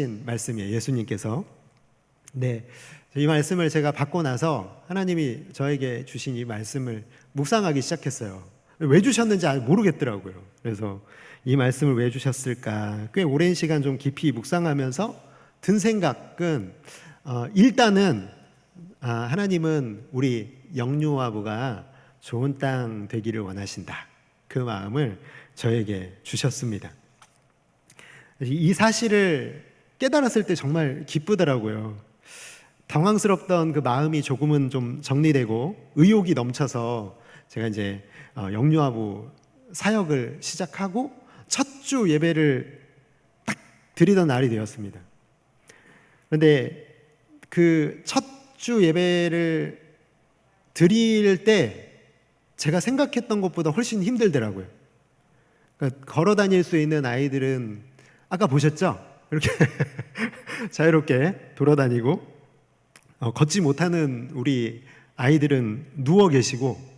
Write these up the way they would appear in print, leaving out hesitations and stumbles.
말씀이에요. 예수님께서. 네, 이 말씀을 제가 받고 나서 하나님이 저에게 주신 이 말씀을 묵상하기 시작했어요. 왜 주셨는지 모르겠더라고요. 그래서 이 말씀을 왜 주셨을까? 꽤 오랜 시간 좀 깊이 묵상하면서 든 생각은 일단은 하나님은 우리 영유아부가 좋은 땅 되기를 원하신다. 그 마음을 저에게 주셨습니다. 이 사실을 깨달았을 때 정말 기쁘더라고요. 당황스럽던 그 마음이 조금은 좀 정리되고 의욕이 넘쳐서 제가 이제 영유아부 사역을 시작하고 첫 주 예배를 딱 드리던 날이 되었습니다. 그런데 그 첫 주 예배를 드릴 때 제가 생각했던 것보다 훨씬 힘들더라고요. 그러니까 걸어 다닐 수 있는 아이들은 아까 보셨죠? 이렇게 자유롭게 돌아다니고 걷지 못하는 우리 아이들은 누워 계시고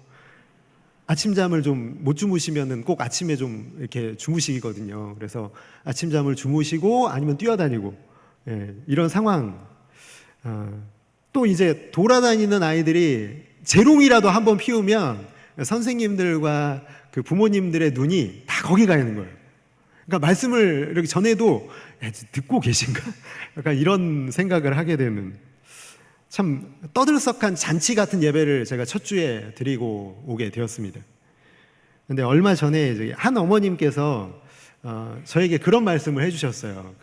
아침잠을 좀 못 주무시면은 꼭 아침에 좀 이렇게 주무시거든요. 그래서 아침잠을 주무시고 아니면 뛰어다니고 이런 상황. 또 이제 돌아다니는 아이들이 재롱이라도 한번 피우면 선생님들과 그 부모님들의 눈이 다 거기 가 있는 거예요. 그러니까 말씀을 이렇게 전해도 듣고 계신가? 약간 이런 생각을 하게 되는 참 떠들썩한 잔치 같은 예배를 제가 첫 주에 드리고 오게 되었습니다. 그런데 얼마 전에 한 어머님께서 저에게 그런 말씀을 해주셨어요.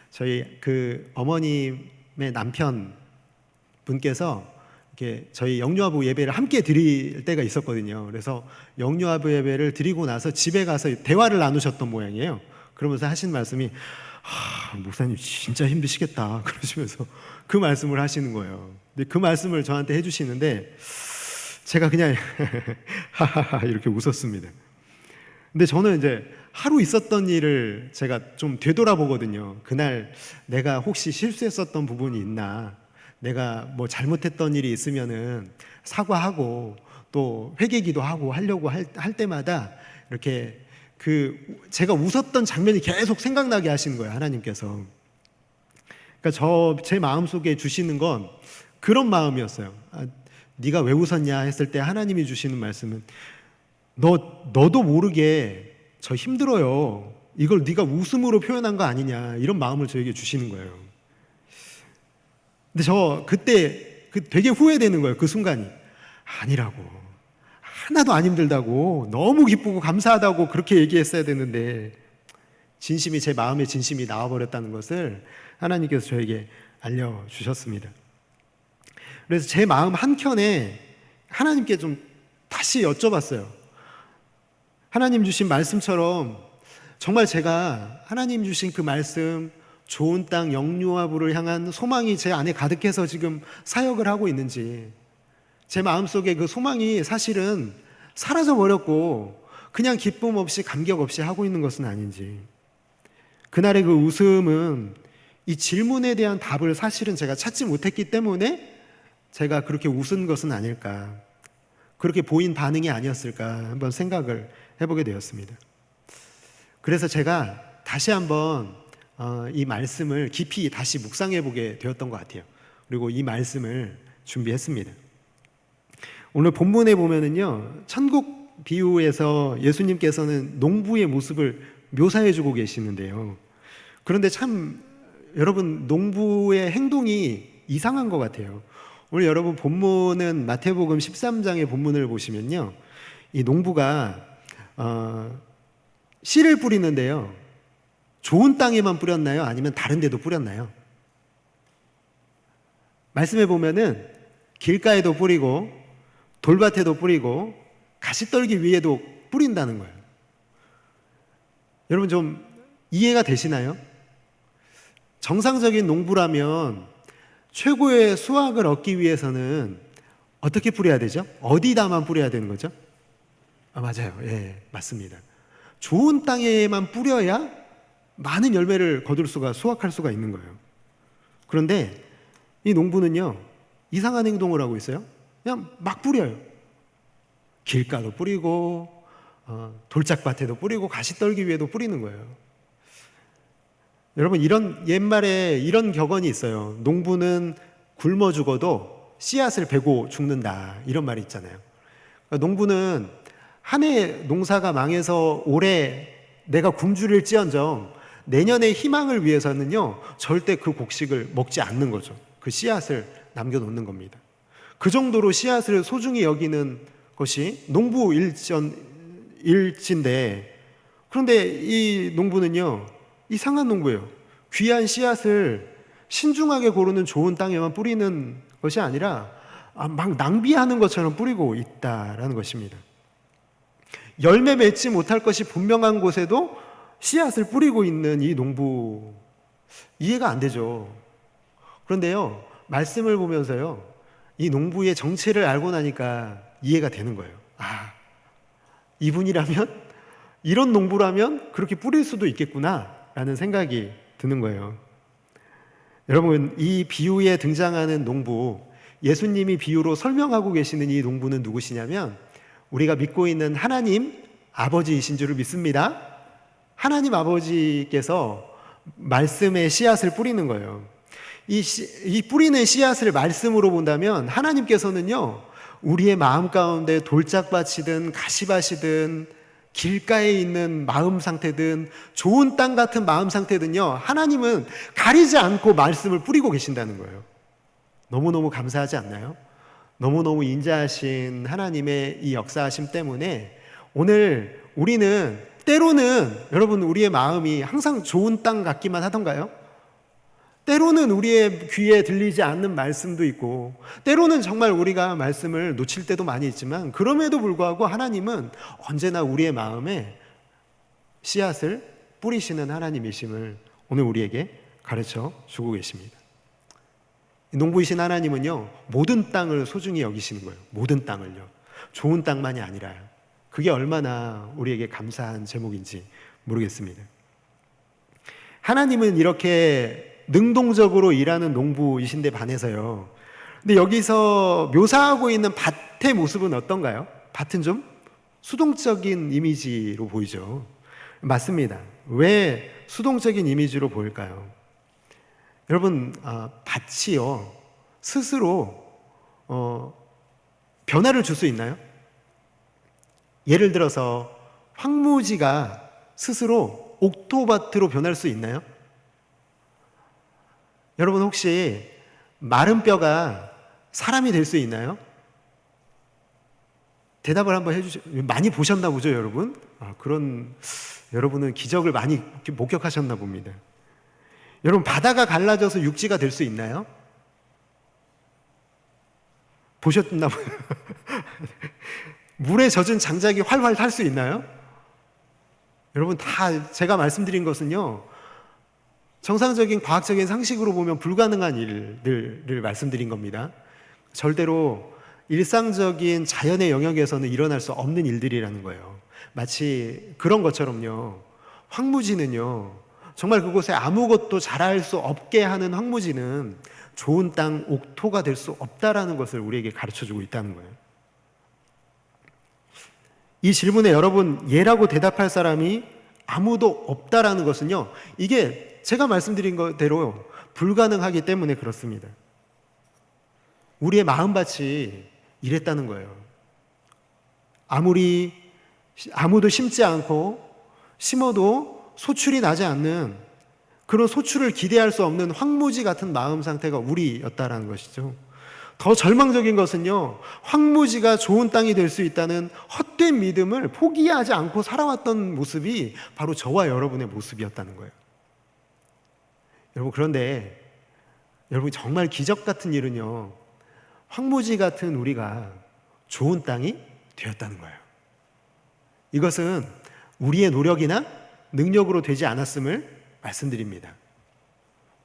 저희 그 어머님의 남편 분께서 이렇게 저희 영유아부 예배를 함께 드릴 때가 있었거든요. 그래서 영유아부 예배를 드리고 나서 집에 가서 대화를 나누셨던 모양이에요. 그러면서 하신 말씀이 목사님 진짜 힘드시겠다 그러시면서 그 말씀을 하시는 거예요. 근데 그 말씀을 저한테 해주시는데 제가 그냥 하하하 이렇게 웃었습니다. 근데 저는 이제 하루 있었던 일을 제가 좀 되돌아보거든요. 그날 내가 혹시 실수했었던 부분이 있나, 내가 뭐 잘못했던 일이 있으면은 사과하고 또 회개기도 하고 하려고 할 때마다 이렇게 제가 웃었던 장면이 계속 생각나게 하시는 거예요, 하나님께서. 그러니까 제 마음속에 주시는 건 그런 마음이었어요. 네가 왜 웃었냐 했을 때 하나님이 주시는 말씀은 너도 모르게 저 힘들어요. 이걸 네가 웃음으로 표현한 거 아니냐, 이런 마음을 저에게 주시는 거예요. 근데 그때 되게 후회되는 거예요. 그 순간이. 아니라고. 하나도 안 힘들다고. 너무 기쁘고 감사하다고 그렇게 얘기했어야 되는데 제 마음의 진심이 나와버렸다는 것을 하나님께서 저에게 알려주셨습니다. 그래서 제 마음 한켠에 하나님께 좀 다시 여쭤봤어요. 하나님 주신 말씀처럼 정말 제가 하나님 주신 그 말씀, 좋은 땅 영유아부를 향한 소망이 제 안에 가득해서 지금 사역을 하고 있는지, 제 마음속에 그 소망이 사실은 사라져버렸고 그냥 기쁨 없이 감격 없이 하고 있는 것은 아닌지, 그날의 그 웃음은 이 질문에 대한 답을 사실은 제가 찾지 못했기 때문에 제가 그렇게 웃은 것은 아닐까, 그렇게 보인 반응이 아니었을까 한번 생각을 해보게 되었습니다. 그래서 제가 다시 한번 이 말씀을 깊이 다시 묵상해 보게 되었던 것 같아요. 그리고 이 말씀을 준비했습니다. 오늘 본문에 보면은요, 천국 비유에서 예수님께서는 농부의 모습을 묘사해 주고 계시는데요. 그런데 참 여러분, 농부의 행동이 이상한 것 같아요. 오늘 여러분 본문은 마태복음 13장의 본문을 보시면요, 이 농부가 씨를 뿌리는데요, 좋은 땅에만 뿌렸나요? 아니면 다른 데도 뿌렸나요? 말씀해 보면은 길가에도 뿌리고 돌밭에도 뿌리고 가시떨기 위에도 뿌린다는 거예요. 여러분 좀 이해가 되시나요? 정상적인 농부라면 최고의 수확을 얻기 위해서는 어떻게 뿌려야 되죠? 어디다만 뿌려야 되는 거죠? 맞아요. 예, 맞습니다. 좋은 땅에만 뿌려야 많은 열매를 수확할 수가 있는 거예요. 그런데 이 농부는요, 이상한 행동을 하고 있어요. 그냥 막 뿌려요. 길가도 뿌리고 돌짝밭에도 뿌리고 가시떨기 위에도 뿌리는 거예요. 여러분, 옛말에 이런 격언이 있어요. 농부는 굶어 죽어도 씨앗을 베고 죽는다, 이런 말이 있잖아요. 그러니까 농부는 한 해 농사가 망해서 올해 내가 굶주릴지언정 내년의 희망을 위해서는요, 절대 그 곡식을 먹지 않는 거죠. 그 씨앗을 남겨놓는 겁니다. 그 정도로 씨앗을 소중히 여기는 것이 농부 일지인데, 그런데 이 농부는요, 이상한 농부예요. 귀한 씨앗을 신중하게 고르는 좋은 땅에만 뿌리는 것이 아니라 막 낭비하는 것처럼 뿌리고 있다라는 것입니다. 열매 맺지 못할 것이 분명한 곳에도 씨앗을 뿌리고 있는 이 농부, 이해가 안 되죠. 그런데요, 말씀을 보면서요, 이 농부의 정체를 알고 나니까 이해가 되는 거예요. 아, 이분이라면, 이런 농부라면 그렇게 뿌릴 수도 있겠구나 라는 생각이 드는 거예요. 여러분, 이 비유에 등장하는 농부, 예수님이 비유로 설명하고 계시는 이 농부는 누구시냐면, 우리가 믿고 있는 하나님 아버지이신 줄을 믿습니다. 하나님 아버지께서 말씀의 씨앗을 뿌리는 거예요. 이 뿌리는 씨앗을 말씀으로 본다면, 하나님께서는요, 우리의 마음 가운데 돌짝밭이든 가시밭이든 길가에 있는 마음 상태든 좋은 땅 같은 마음 상태든요, 하나님은 가리지 않고 말씀을 뿌리고 계신다는 거예요. 너무너무 감사하지 않나요? 너무너무 인자하신 하나님의 이 역사하심 때문에 오늘 우리는 때로는, 여러분, 우리의 마음이 항상 좋은 땅 같기만 하던가요? 때로는 우리의 귀에 들리지 않는 말씀도 있고, 때로는 정말 우리가 말씀을 놓칠 때도 많이 있지만, 그럼에도 불구하고 하나님은 언제나 우리의 마음에 씨앗을 뿌리시는 하나님이심을 오늘 우리에게 가르쳐 주고 계십니다. 농부이신 하나님은요, 모든 땅을 소중히 여기시는 거예요. 모든 땅을요. 좋은 땅만이 아니라요. 그게 얼마나 우리에게 감사한 제목인지 모르겠습니다. 하나님은 이렇게 능동적으로 일하는 농부이신데 반해서요, 근데 여기서 묘사하고 있는 밭의 모습은 어떤가요? 밭은 좀 수동적인 이미지로 보이죠. 맞습니다. 왜 수동적인 이미지로 보일까요? 여러분, 밭이요, 스스로 변화를 줄 수 있나요? 예를 들어서 황무지가 스스로 옥토밭으로 변할 수 있나요? 여러분, 혹시 마른 뼈가 사람이 될 수 있나요? 대답을 한번 해주세요. 많이 보셨나 보죠, 여러분? 여러분은 기적을 많이 목격하셨나 봅니다. 여러분, 바다가 갈라져서 육지가 될 수 있나요? 보셨나 봐요. 물에 젖은 장작이 활활 탈 수 있나요? 여러분, 다 제가 말씀드린 것은요, 정상적인 과학적인 상식으로 보면 불가능한 일들을 말씀드린 겁니다. 절대로 일상적인 자연의 영역에서는 일어날 수 없는 일들이라는 거예요. 마치 그런 것처럼요, 황무지는요, 정말 그곳에 아무것도 자랄 수 없게 하는 황무지는 좋은 땅, 옥토가 될 수 없다라는 것을 우리에게 가르쳐주고 있다는 거예요. 이 질문에 여러분, 예라고 대답할 사람이 아무도 없다라는 것은요, 이게 제가 말씀드린 것대로 불가능하기 때문에 그렇습니다. 우리의 마음밭이 이랬다는 거예요. 아무도 심지 않고 심어도 소출이 나지 않는, 그런 소출을 기대할 수 없는 황무지 같은 마음 상태가 우리였다라는 것이죠. 더 절망적인 것은요, 황무지가 좋은 땅이 될 수 있다는 헛된 믿음을 포기하지 않고 살아왔던 모습이 바로 저와 여러분의 모습이었다는 거예요. 여러분, 그런데 여러분, 정말 기적 같은 일은요, 황무지 같은 우리가 좋은 땅이 되었다는 거예요. 이것은 우리의 노력이나 능력으로 되지 않았음을 말씀드립니다.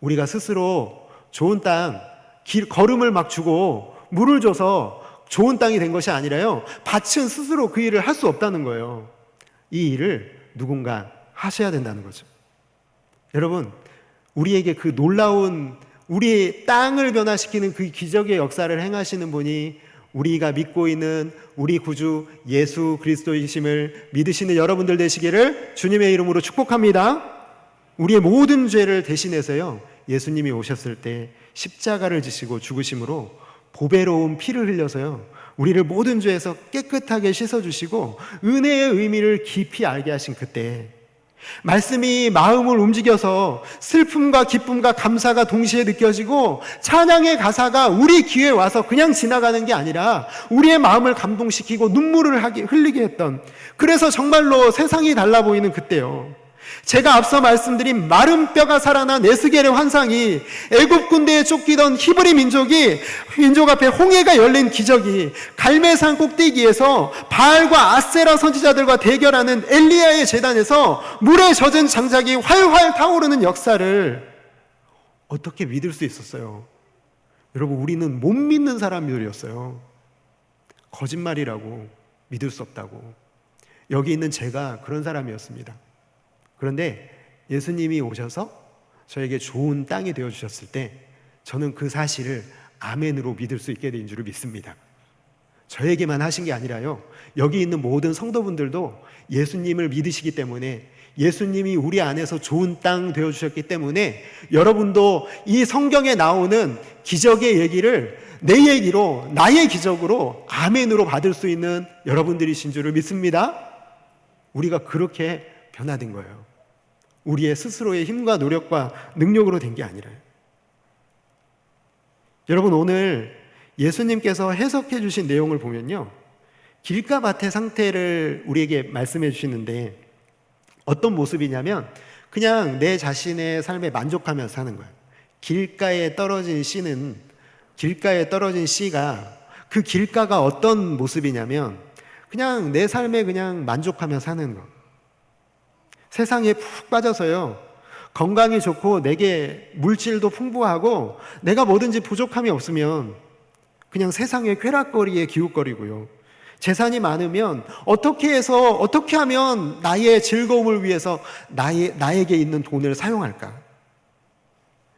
우리가 스스로 좋은 땅, 걸음을 막 주고 물을 줘서 좋은 땅이 된 것이 아니라요, 밭은 스스로 그 일을 할 수 없다는 거예요. 이 일을 누군가 하셔야 된다는 거죠. 여러분, 우리에게 그 놀라운, 우리의 땅을 변화시키는 그 기적의 역사를 행하시는 분이 우리가 믿고 있는 우리 구주 예수 그리스도이심을 믿으시는 여러분들 되시기를 주님의 이름으로 축복합니다. 우리의 모든 죄를 대신해서요, 예수님이 오셨을 때 십자가를 지시고 죽으심으로 보배로운 피를 흘려서요, 우리를 모든 죄에서 깨끗하게 씻어주시고 은혜의 의미를 깊이 알게 하신 그때, 말씀이 마음을 움직여서 슬픔과 기쁨과 감사가 동시에 느껴지고 찬양의 가사가 우리 귀에 와서 그냥 지나가는 게 아니라 우리의 마음을 감동시키고 눈물을 흘리게 했던, 그래서 정말로 세상이 달라 보이는 그때요. 제가 앞서 말씀드린 마른 뼈가 살아난 에스겔의 환상이, 애굽 군대에 쫓기던 히브리 민족 앞에 홍해가 열린 기적이, 갈매산 꼭대기에서 바알과 아세라 선지자들과 대결하는 엘리야의 제단에서 물에 젖은 장작이 활활 타오르는 역사를 어떻게 믿을 수 있었어요? 여러분, 우리는 못 믿는 사람들이었어요. 거짓말이라고, 믿을 수 없다고. 여기 있는 제가 그런 사람이었습니다. 그런데 예수님이 오셔서 저에게 좋은 땅이 되어주셨을 때 저는 그 사실을 아멘으로 믿을 수 있게 된 줄을 믿습니다. 저에게만 하신 게 아니라요, 여기 있는 모든 성도분들도 예수님을 믿으시기 때문에, 예수님이 우리 안에서 좋은 땅 되어주셨기 때문에 여러분도 이 성경에 나오는 기적의 얘기를 내 얘기로, 나의 기적으로 아멘으로 받을 수 있는 여러분들이신 줄을 믿습니다. 우리가 그렇게 변화된 거예요. 우리의 스스로의 힘과 노력과 능력으로 된 게 아니라요. 여러분, 오늘 예수님께서 해석해 주신 내용을 보면요, 길가 밭의 상태를 우리에게 말씀해 주시는데 어떤 모습이냐면 그냥 내 자신의 삶에 만족하면서 사는 거예요. 길가에 떨어진 씨가 그 길가가 어떤 모습이냐면 그냥 내 삶에 그냥 만족하면서 사는 거. 세상에 푹 빠져서요, 건강이 좋고 내게 물질도 풍부하고 내가 뭐든지 부족함이 없으면 그냥 세상의 쾌락거리에 기웃거리고요, 재산이 많으면 어떻게 하면 나의 즐거움을 위해서 나에게 있는 돈을 사용할까,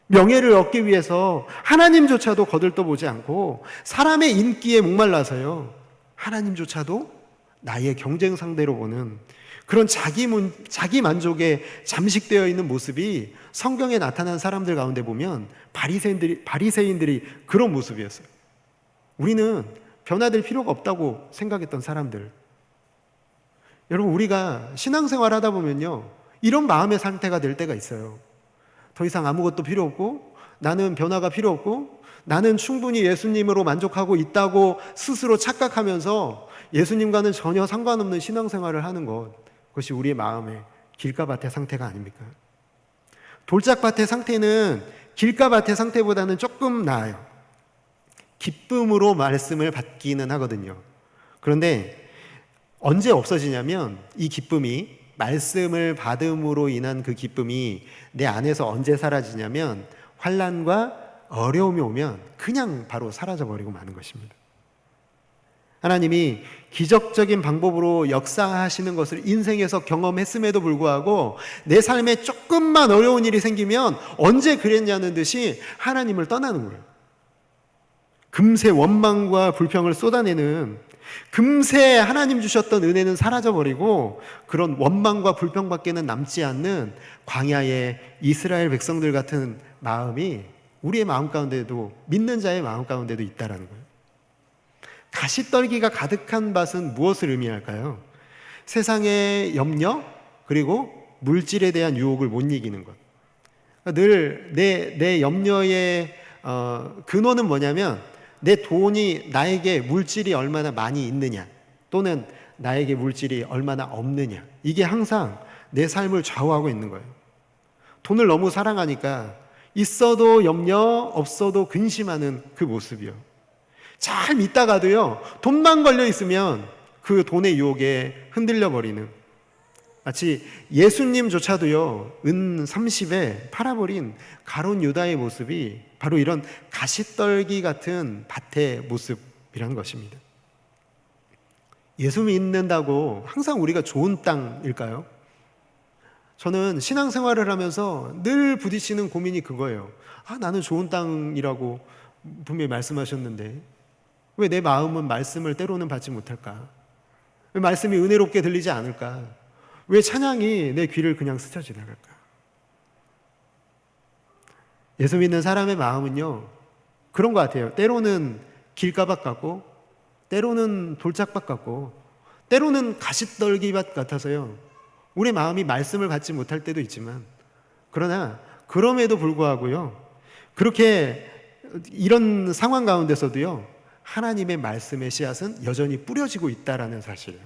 명예를 얻기 위해서 하나님조차도 거들떠보지 않고 사람의 인기에 목말라서요, 하나님조차도 나의 경쟁 상대로 보는 그런 자기 만족에 잠식되어 있는 모습이 성경에 나타난 사람들 가운데 보면 바리새인들이 그런 모습이었어요. 우리는 변화될 필요가 없다고 생각했던 사람들. 여러분, 우리가 신앙생활 하다 보면요, 이런 마음의 상태가 될 때가 있어요. 더 이상 아무것도 필요 없고, 나는 변화가 필요 없고, 나는 충분히 예수님으로 만족하고 있다고 스스로 착각하면서 예수님과는 전혀 상관없는 신앙생활을 하는 것, 그것이 우리의 마음의 길가밭의 상태가 아닙니까? 돌짝밭의 상태는 길가밭의 상태보다는 조금 나아요. 기쁨으로 말씀을 받기는 하거든요. 그런데 언제 없어지냐면, 이 기쁨이, 말씀을 받음으로 인한 그 기쁨이 내 안에서 언제 사라지냐면 환난과 어려움이 오면 그냥 바로 사라져버리고 마는 것입니다. 하나님이 기적적인 방법으로 역사하시는 것을 인생에서 경험했음에도 불구하고 내 삶에 조금만 어려운 일이 생기면 언제 그랬냐는 듯이 하나님을 떠나는 거예요. 금세 원망과 불평을 쏟아내는, 금세 하나님 주셨던 은혜는 사라져버리고 그런 원망과 불평밖에는 남지 않는 광야의 이스라엘 백성들 같은 마음이 우리의 마음 가운데도, 믿는 자의 마음 가운데도 있다라는 거예요. 가시떨기가 가득한 밭은 무엇을 의미할까요? 세상의 염려, 그리고 물질에 대한 유혹을 못 이기는 것. 늘 내 염려의 근원은 뭐냐면 내 돈이, 나에게 물질이 얼마나 많이 있느냐, 또는 나에게 물질이 얼마나 없느냐, 이게 항상 내 삶을 좌우하고 있는 거예요. 돈을 너무 사랑하니까 있어도 염려, 없어도 근심하는 그 모습이요. 잘 믿다가도요, 돈만 걸려 있으면 그 돈의 유혹에 흔들려 버리는, 마치 예수님조차도요, 은 30에 팔아버린 가룟 유다의 모습이 바로 이런 가시떨기 같은 밭의 모습이라는 것입니다. 예수 믿는다고 항상 우리가 좋은 땅일까요? 저는 신앙생활을 하면서 늘 부딪히는 고민이 그거예요. 나는 좋은 땅이라고 분명히 말씀하셨는데 왜 내 마음은 말씀을 때로는 받지 못할까? 왜 말씀이 은혜롭게 들리지 않을까? 왜 찬양이 내 귀를 그냥 스쳐 지나갈까? 예수 믿는 사람의 마음은요, 그런 것 같아요. 때로는 길가밭 같고, 때로는 돌짝밭 같고, 때로는 가시떨기밭 같아서요, 우리 마음이 말씀을 갖지 못할 때도 있지만, 그러나 그럼에도 불구하고요, 그렇게 이런 상황 가운데서도요, 하나님의 말씀의 씨앗은 여전히 뿌려지고 있다라는 사실이에요.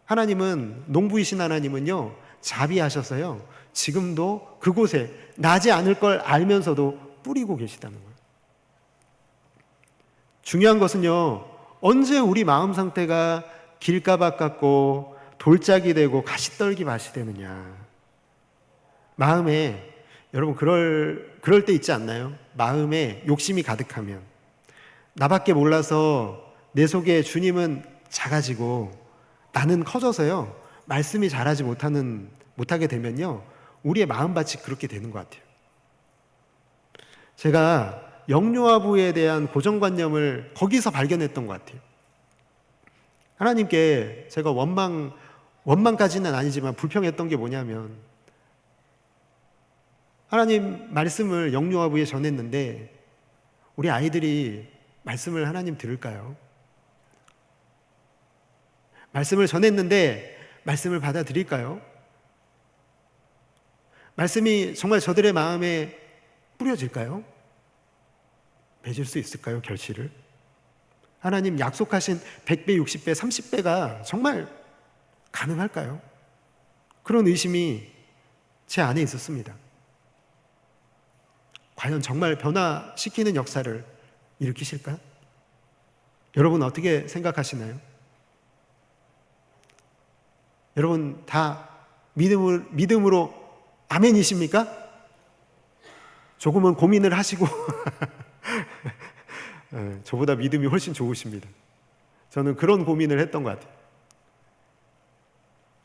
하나님은, 농부이신 하나님은요, 자비하셔서요, 지금도 그곳에 나지 않을 걸 알면서도 뿌리고 계시다는 거예요. 중요한 것은요, 언제 우리 마음 상태가 길가밭 같고 돌짝이 되고 가시떨기 밭이 되느냐. 마음에, 여러분 그럴 때 있지 않나요? 마음에 욕심이 가득하면, 나밖에 몰라서 내 속에 주님은 작아지고 나는 커져서요, 말씀이 자라지 못하게 되면요, 우리의 마음밭이 그렇게 되는 것 같아요. 제가 영유아부에 대한 고정관념을 거기서 발견했던 것 같아요. 하나님께 제가 원망까지는 아니지만 불평했던 게 뭐냐면, 하나님 말씀을 영유아부에 전했는데 우리 아이들이 말씀을 하나님 들을까요? 말씀을 전했는데 말씀을 받아들일까요? 말씀이 정말 저들의 마음에 뿌려질까요? 맺을 수 있을까요? 결실을? 하나님 약속하신 100배, 60배, 30배가 정말 가능할까요? 그런 의심이 제 안에 있었습니다. 과연 정말 변화시키는 역사를 일으키실까? 여러분 어떻게 생각하시나요? 여러분 다 믿음으로 아멘이십니까? 조금은 고민을 하시고 저보다 믿음이 훨씬 좋으십니다. 저는 그런 고민을 했던 것 같아요.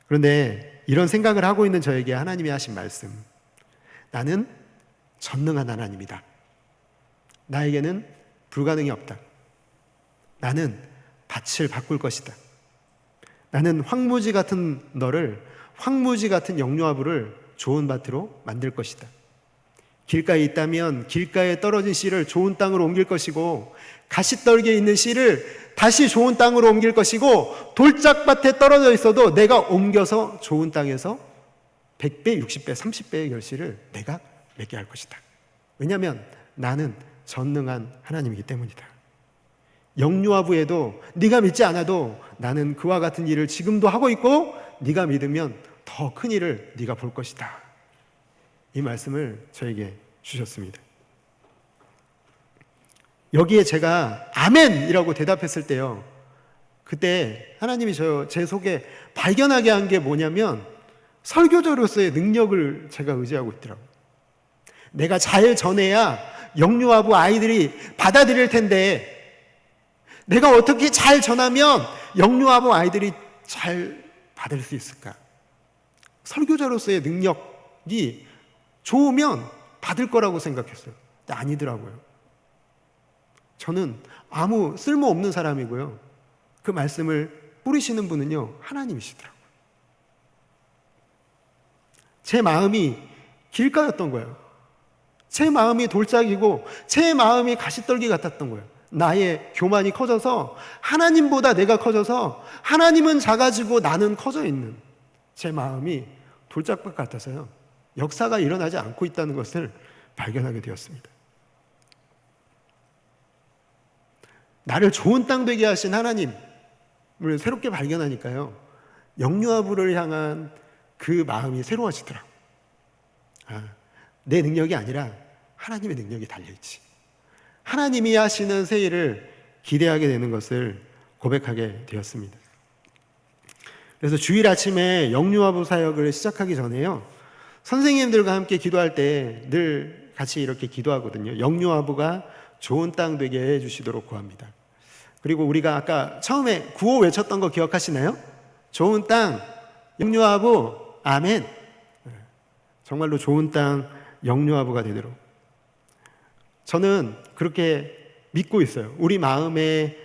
그런데 이런 생각을 하고 있는 저에게 하나님이 하신 말씀, 나는 전능한 하나님이다. 나에게는 불가능이 없다. 나는 밭을 바꿀 것이다. 나는 황무지 같은 너를, 황무지 같은 영유아부를 좋은 밭으로 만들 것이다. 길가에 있다면 길가에 떨어진 씨를 좋은 땅으로 옮길 것이고, 가시떨기에 있는 씨를 다시 좋은 땅으로 옮길 것이고, 돌짝밭에 떨어져 있어도 내가 옮겨서 좋은 땅에서 100배, 60배, 30배의 결실을 내가 맺게 할 것이다. 왜냐하면 나는 전능한 하나님이기 때문이다. 영유아부에도 네가 믿지 않아도 나는 그와 같은 일을 지금도 하고 있고, 네가 믿으면 더 큰 일을 네가 볼 것이다. 이 말씀을 저에게 주셨습니다. 여기에 제가 아멘이라고 대답했을 때요, 그때 하나님이 제 속에 발견하게 한 게 뭐냐면, 설교자로서의 능력을 제가 의지하고 있더라고요. 내가 잘 전해야 영유아부 아이들이 받아들일 텐데, 내가 어떻게 잘 전하면 영유아부 아이들이 잘 받을 수 있을까? 설교자로서의 능력이 좋으면 받을 거라고 생각했어요. 근데 아니더라고요. 저는 아무 쓸모없는 사람이고요, 그 말씀을 뿌리시는 분은요, 하나님이시더라고요. 제 마음이 길가였던 거예요. 제 마음이 돌짝이고 제 마음이 가시떨기 같았던 거예요. 나의 교만이 커져서, 하나님보다 내가 커져서 하나님은 작아지고 나는 커져 있는 제 마음이 돌짝밭 같아서요, 역사가 일어나지 않고 있다는 것을 발견하게 되었습니다. 나를 좋은 땅 되게 하신 하나님을 새롭게 발견하니까요, 영유아부를 향한 그 마음이 새로워지더라고요. 내 능력이 아니라 하나님의 능력이 달려있지. 하나님이 하시는 새 일을 기대하게 되는 것을 고백하게 되었습니다. 그래서 주일 아침에 영유아부 사역을 시작하기 전에요, 선생님들과 함께 기도할 때 늘 같이 이렇게 기도하거든요. 영유아부가 좋은 땅 되게 해주시도록 구합니다. 그리고 우리가 아까 처음에 구호 외쳤던 거 기억하시나요? 좋은 땅, 영유아부, 아멘. 정말로 좋은 땅, 영유아부가 되도록. 저는 그렇게 믿고 있어요. 우리 마음에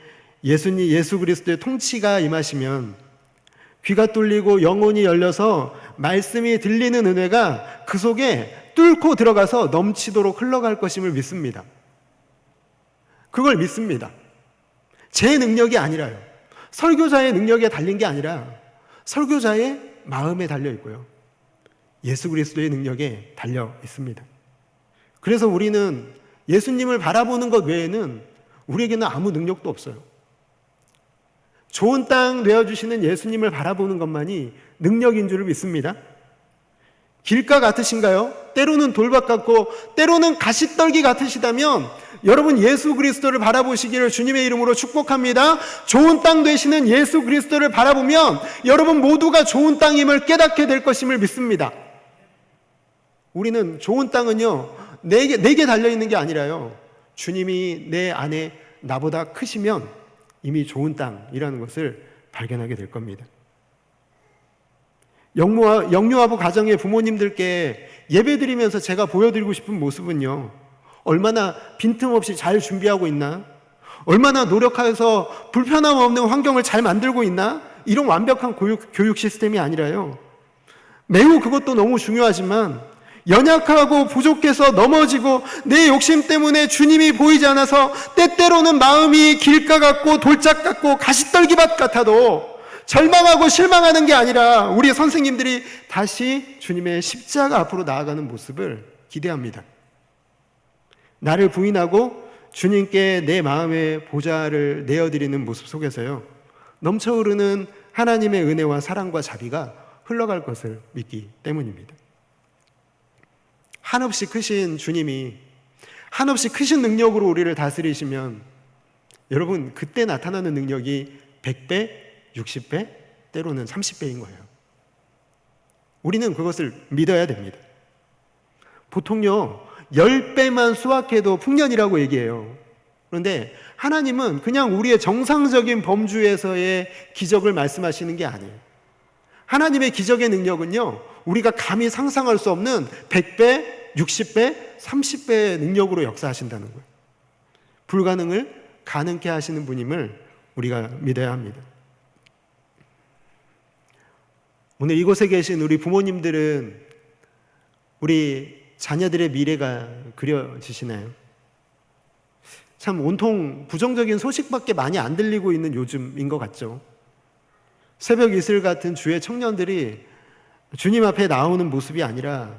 예수 그리스도의 통치가 임하시면 귀가 뚫리고 영혼이 열려서 말씀이 들리는 은혜가 그 속에 뚫고 들어가서 넘치도록 흘러갈 것임을 믿습니다. 그걸 믿습니다. 제 능력이 아니라요. 설교자의 능력에 달린 게 아니라 설교자의 마음에 달려 있고요. 예수 그리스도의 능력에 달려 있습니다. 그래서 우리는 예수님을 바라보는 것 외에는 우리에게는 아무 능력도 없어요. 좋은 땅 내어주시는 예수님을 바라보는 것만이 능력인 줄 믿습니다. 길가 같으신가요? 때로는 돌밭 같고 때로는 가시떨기 같으시다면 여러분 예수 그리스도를 바라보시기를 주님의 이름으로 축복합니다. 좋은 땅 되시는 예수 그리스도를 바라보면 여러분 모두가 좋은 땅임을 깨닫게 될 것임을 믿습니다. 우리는 좋은 땅은요 내게 달려있는 게 아니라요 주님이 내 안에 나보다 크시면 이미 좋은 땅이라는 것을 발견하게 될 겁니다. 영유아부 가정의 부모님들께 예배드리면서 제가 보여드리고 싶은 모습은요 얼마나 빈틈없이 잘 준비하고 있나, 얼마나 노력해서 불편함 없는 환경을 잘 만들고 있나, 이런 완벽한 교육 시스템이 아니라요 매우 그것도 너무 중요하지만 연약하고 부족해서 넘어지고 내 욕심 때문에 주님이 보이지 않아서 때때로는 마음이 길가 같고 돌짝 같고 가시떨기밭 같아도 절망하고 실망하는 게 아니라 우리 선생님들이 다시 주님의 십자가 앞으로 나아가는 모습을 기대합니다. 나를 부인하고 주님께 내 마음의 보좌를 내어드리는 모습 속에서요 넘쳐흐르는 하나님의 은혜와 사랑과 자비가 흘러갈 것을 믿기 때문입니다. 한없이 크신 주님이 한없이 크신 능력으로 우리를 다스리시면 여러분 그때 나타나는 능력이 100배, 60배, 때로는 30배인 거예요. 우리는 그것을 믿어야 됩니다. 보통요 10배만 수확해도 풍년이라고 얘기해요. 그런데 하나님은 그냥 우리의 정상적인 범주에서의 기적을 말씀하시는 게 아니에요. 하나님의 기적의 능력은요 우리가 감히 상상할 수 없는 100배, 60배, 30배의 능력으로 역사하신다는 거예요. 불가능을 가능케 하시는 분임을 우리가 믿어야 합니다. 오늘 이곳에 계신 우리 부모님들은 우리 자녀들의 미래가 그려지시나요? 참 온통 부정적인 소식밖에 많이 안 들리고 있는 요즘인 것 같죠. 새벽 이슬 같은 주의 청년들이 주님 앞에 나오는 모습이 아니라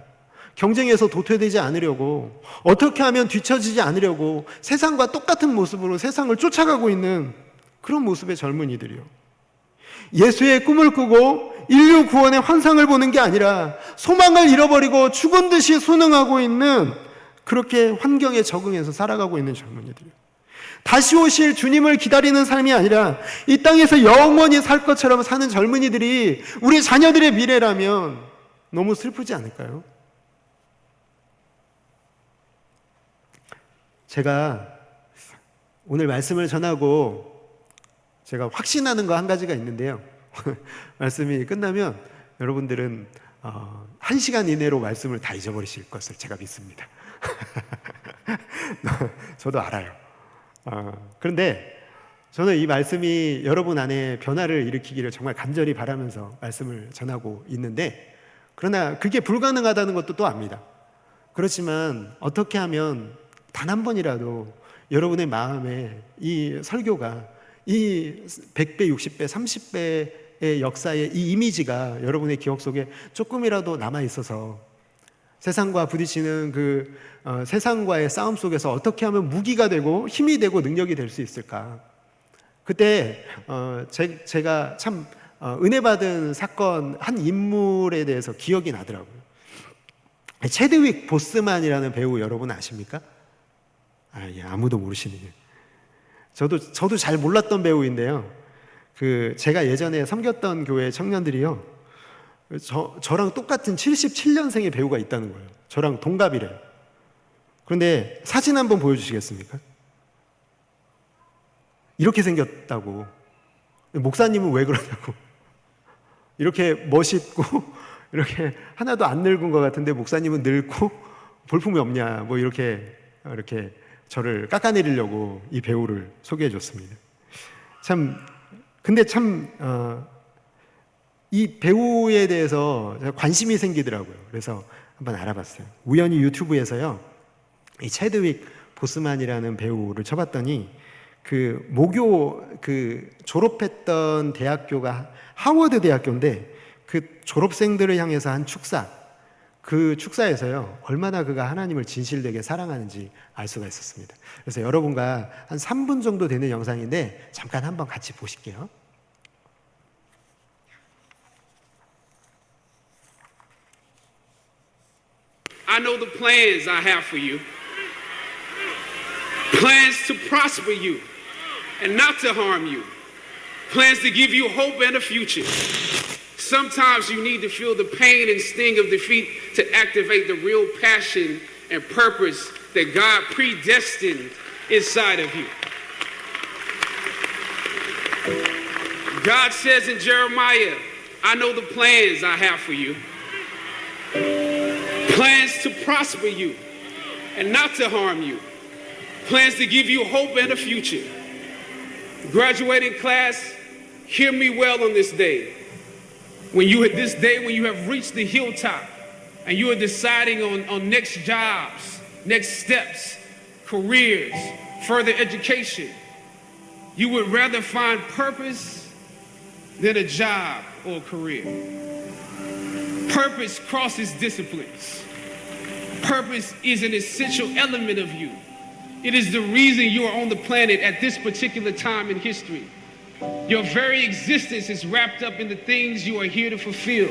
경쟁에서 도태되지 않으려고, 어떻게 하면 뒤처지지 않으려고 세상과 똑같은 모습으로 세상을 쫓아가고 있는 그런 모습의 젊은이들이요. 예수의 꿈을 꾸고 인류 구원의 환상을 보는 게 아니라 소망을 잃어버리고 죽은 듯이 순응하고 있는, 그렇게 환경에 적응해서 살아가고 있는 젊은이들이요. 다시 오실 주님을 기다리는 삶이 아니라 이 땅에서 영원히 살 것처럼 사는 젊은이들이 우리 자녀들의 미래라면 너무 슬프지 않을까요? 제가 오늘 말씀을 전하고 제가 확신하는 거 한 가지가 있는데요. 말씀이 끝나면 여러분들은 1시간 이내로 말씀을 다 잊어버리실 것을 제가 믿습니다. 저도 알아요. 그런데 저는 이 말씀이 여러분 안에 변화를 일으키기를 정말 간절히 바라면서 말씀을 전하고 있는데, 그러나 그게 불가능하다는 것도 또 압니다. 그렇지만 어떻게 하면 단 한 번이라도 여러분의 마음에 이 설교가 이 100배, 60배, 30배의 역사의 이 이미지가 여러분의 기억 속에 조금이라도 남아있어서 세상과 부딪히는 그 세상과의 싸움 속에서 어떻게 하면 무기가 되고 힘이 되고 능력이 될 수 있을까? 그때 제가 참 은혜 받은 사건 한 인물에 대해서 기억이 나더라고요. 체드윅 보스만이라는 배우 여러분 아십니까? 아무도 모르시네요. 저도 잘 몰랐던 배우인데요. 제가 예전에 섬겼던 교회 청년들이요, 저랑 똑같은 77년생의 배우가 있다는 거예요. 저랑 동갑이래요. 그런데 사진 한번 보여주시겠습니까? 이렇게 생겼다고. 목사님은 왜 그러냐고. 이렇게 멋있고 이렇게 하나도 안 늙은 것 같은데 목사님은 늙고 볼품이 없냐, 뭐 이렇게 저를 깎아내리려고 이 배우를 소개해 줬습니다. 근데 이 배우에 대해서 관심이 생기더라고요. 그래서 한번 알아봤어요. 우연히 유튜브에서요, 이 체드윅 보스만이라는 배우를 쳐봤더니 그 모교 그 졸업했던 대학교가 하워드 대학교인데 그 졸업생들을 향해서 한 축사, 그 축사에서요 얼마나 그가 하나님을 진실되게 사랑하는지 알 수가 있었습니다. 그래서 여러분과 한 3분 정도 되는 영상인데 잠깐 한번 같이 보실게요. I know the plans I have for you. Plans to prosper you and not to harm you. Plans to give you hope and a future. Sometimes you need to feel the pain and sting of defeat to activate the real passion and purpose that God predestined inside of you. God says in Jeremiah, I know the plans I have for you. Plans to prosper you and not to harm you. Plans to give you hope and a future. Graduating class, hear me well on this day. When you have reached the hilltop and you are deciding on next jobs, next steps, careers, further education, you would rather find purpose than a job or a career. Purpose crosses disciplines. Purpose is an essential element of you. It is the reason you are on the planet at this particular time in history. Your very existence is wrapped up in the things you are here to fulfill.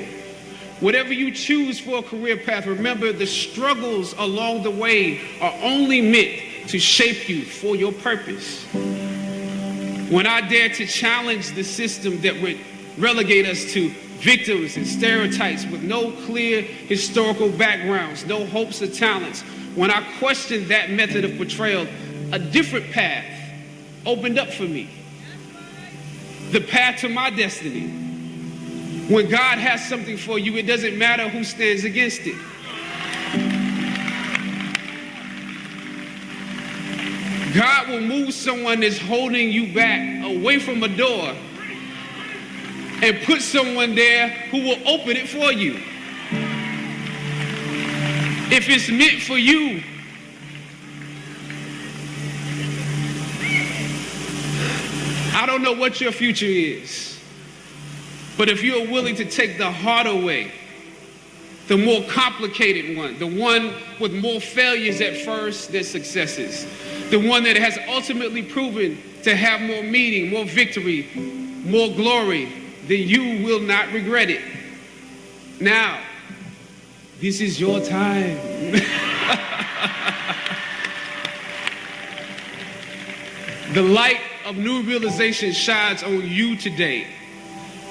Whatever you choose for a career path, remember the struggles along the way are only meant to shape you for your purpose. When I dare to challenge the system that would relegate us to victims and stereotypes with no clear historical backgrounds, no hopes or talents, when I questioned that method of portrayal, a different path opened up for me. The path to my destiny. When God has something for you, it doesn't matter who stands against it. God will move someone that's holding you back away from a door and put someone there who will open it for you. If it's meant for you, I don't know what your future is, but if you're willing to take the harder way, the more complicated one, the one with more failures at first than successes, the one that has ultimately proven to have more meaning, more victory, more glory, then you will not regret it. Now, this is your time. The light of new realization shines on you today.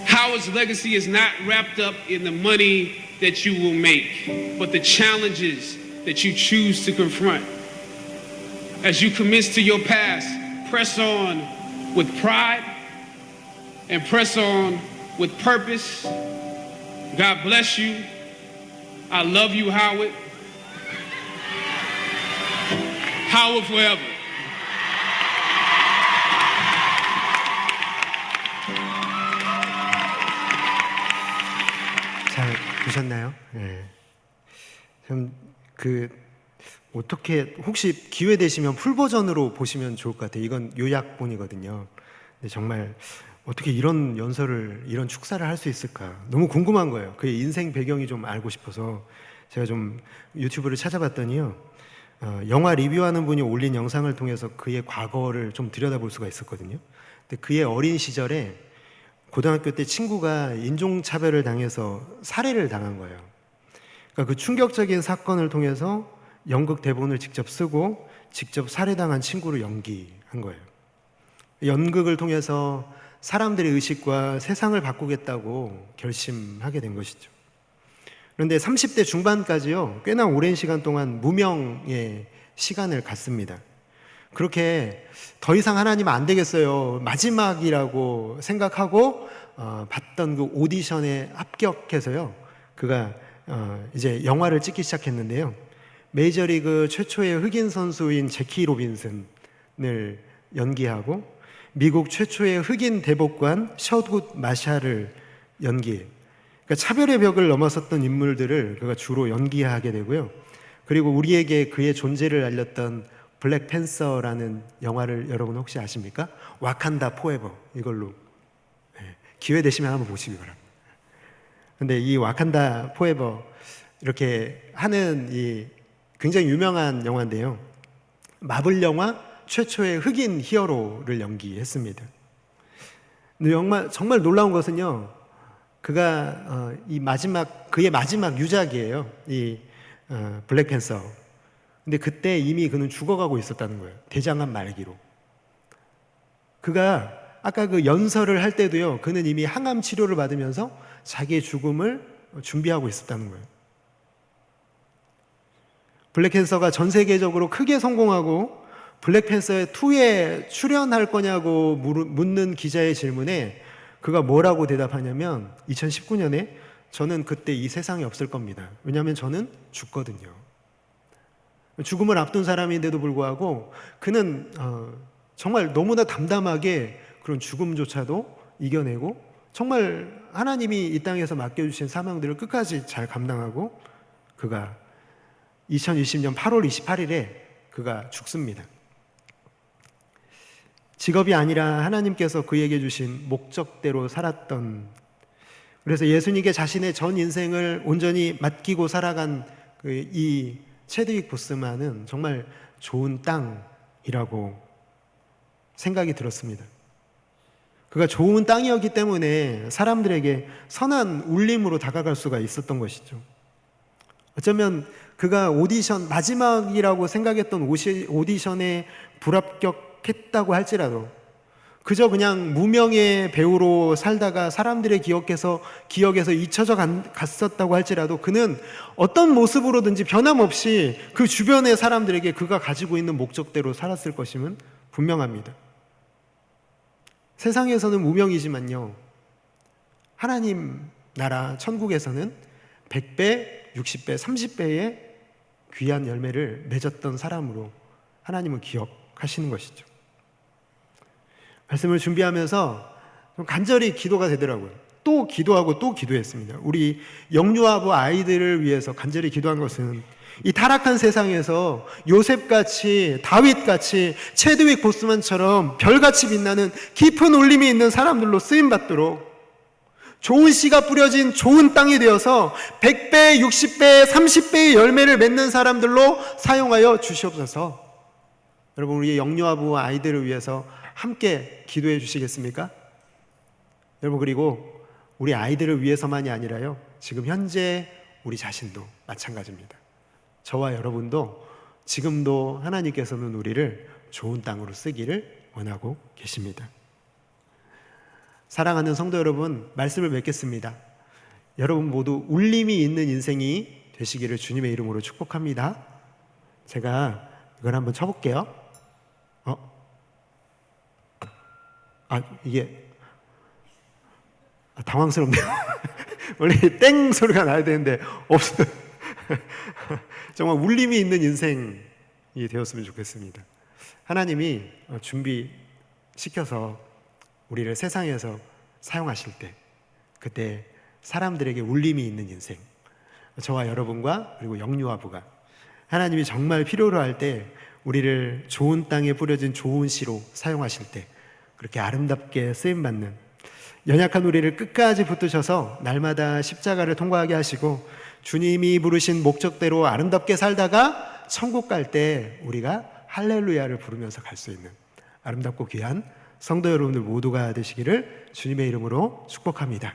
Howard's legacy is not wrapped up in the money that you will make, but the challenges that you choose to confront. As you commence to your past, press on with pride and press on with purpose. God bless you. I love you, Howard. Howard forever. 잘 보셨나요? 네. 좀 어떻게 혹시 기회 되시면 풀 버전으로 보시면 좋을 것 같아요. 이건 요약본이거든요. 근데 정말 어떻게 이런 연설을, 이런 축사를 할 수 있을까? 너무 궁금한 거예요. 그의 인생 배경이 좀 알고 싶어서 제가 좀 유튜브를 찾아봤더니요. 영화 리뷰하는 분이 올린 영상을 통해서 그의 과거를 좀 들여다볼 수가 있었거든요. 근데 그의 어린 시절에 고등학교 때 친구가 인종차별을 당해서 살해를 당한 거예요. 그러니까 그 충격적인 사건을 통해서 연극 대본을 직접 쓰고 직접 살해당한 친구를 연기한 거예요. 연극을 통해서 사람들의 의식과 세상을 바꾸겠다고 결심하게 된 것이죠. 그런데 30대 중반까지요, 꽤나 오랜 시간 동안 무명의 시간을 갖습니다. 그렇게 더 이상 하나님 안 되겠어요, 마지막이라고 생각하고 봤던 그 오디션에 합격해서요, 그가 이제 영화를 찍기 시작했는데요. 메이저리그 최초의 흑인 선수인 제키 로빈슨을 연기하고 미국 최초의 흑인 대법관 셔굿 마샬을 연기해요. 그러니까 그러니까 차별의 벽을 넘어섰던 인물들을 그가 주로 연기하게 되고요. 그리고 우리에게 그의 존재를 알렸던 블랙팬서라는 영화를 여러분 혹시 아십니까? 와칸다 포에버, 이걸로 기회 되시면 한번 보시기 바랍니다. 근데 이 와칸다 포에버 이렇게 하는 이 굉장히 유명한 영화인데요. 마블 영화 최초의 흑인 히어로를 연기했습니다. 근데 정말 놀라운 것은요, 그가 그의 마지막 유작이에요. 이 블랙팬서. 근데 그때 이미 그는 죽어가고 있었다는 거예요. 대장암 말기로. 그가 아까 그 연설을 할 때도요, 그는 이미 항암 치료를 받으면서 자기의 죽음을 준비하고 있었다는 거예요. 블랙팬서가 전 세계적으로 크게 성공하고 블랙팬서의 2에 출연할 거냐고 묻는 기자의 질문에 그가 뭐라고 대답하냐면 2019년에 저는 그때 이 세상에 없을 겁니다. 왜냐하면 저는 죽거든요. 죽음을 앞둔 사람인데도 불구하고 그는 정말 너무나 담담하게 그런 죽음조차도 이겨내고 정말 하나님이 이 땅에서 맡겨주신 사명들을 끝까지 잘 감당하고 그가 2020년 8월 28일에 그가 죽습니다. 직업이 아니라 하나님께서 그에게 주신 목적대로 살았던, 그래서 예수님께 자신의 전 인생을 온전히 맡기고 살아간 이 체드윅 보스만은 정말 좋은 땅이라고 생각이 들었습니다. 그가 좋은 땅이었기 때문에 사람들에게 선한 울림으로 다가갈 수가 있었던 것이죠. 어쩌면 그가 마지막이라고 생각했던 오디션에 불합격했다고 할지라도 그저 그냥 무명의 배우로 살다가 사람들의 기억에서 잊혀져 갔었다고 할지라도 그는 어떤 모습으로든지 변함없이 그 주변의 사람들에게 그가 가지고 있는 목적대로 살았을 것임은 분명합니다. 세상에서는 무명이지만요, 하나님 나라 천국에서는 100배, 60배, 30배의 귀한 열매를 맺었던 사람으로 하나님은 기억하시는 것이죠. 말씀을 준비하면서 좀 간절히 기도가 되더라고요. 또 기도하고 또 기도했습니다. 우리 영유아부 아이들을 위해서 간절히 기도한 것은 이 타락한 세상에서 요셉같이, 다윗같이, 체드윅 보스만처럼 별같이 빛나는 깊은 울림이 있는 사람들로 쓰임받도록 좋은 씨가 뿌려진 좋은 땅이 되어서 100배, 60배, 30배의 열매를 맺는 사람들로 사용하여 주시옵소서. 여러분, 우리의 영유아부와 아이들을 위해서 함께 기도해 주시겠습니까? 여러분, 그리고 우리 아이들을 위해서만이 아니라요, 지금 현재 우리 자신도 마찬가지입니다. 저와 여러분도 지금도 하나님께서는 우리를 좋은 땅으로 쓰기를 원하고 계십니다. 사랑하는 성도 여러분, 말씀을 맺겠습니다. 여러분 모두 울림이 있는 인생이 되시기를 주님의 이름으로 축복합니다. 제가 이걸 한번 쳐볼게요. 이게 당황스럽네요. 원래 땡 소리가 나야 되는데 없어요. 정말 울림이 있는 인생이 되었으면 좋겠습니다. 하나님이 준비시켜서 우리를 세상에서 사용하실 때, 그때 사람들에게 울림이 있는 인생, 저와 여러분과 그리고 영유아부가 하나님이 정말 필요로 할 때 우리를 좋은 땅에 뿌려진 좋은 씨로 사용하실 때 그렇게 아름답게 쓰임받는 연약한 우리를 끝까지 붙드셔서 날마다 십자가를 통과하게 하시고 주님이 부르신 목적대로 아름답게 살다가 천국 갈 때 우리가 할렐루야를 부르면서 갈 수 있는 아름답고 귀한 성도 여러분들 모두가 되시기를 주님의 이름으로 축복합니다.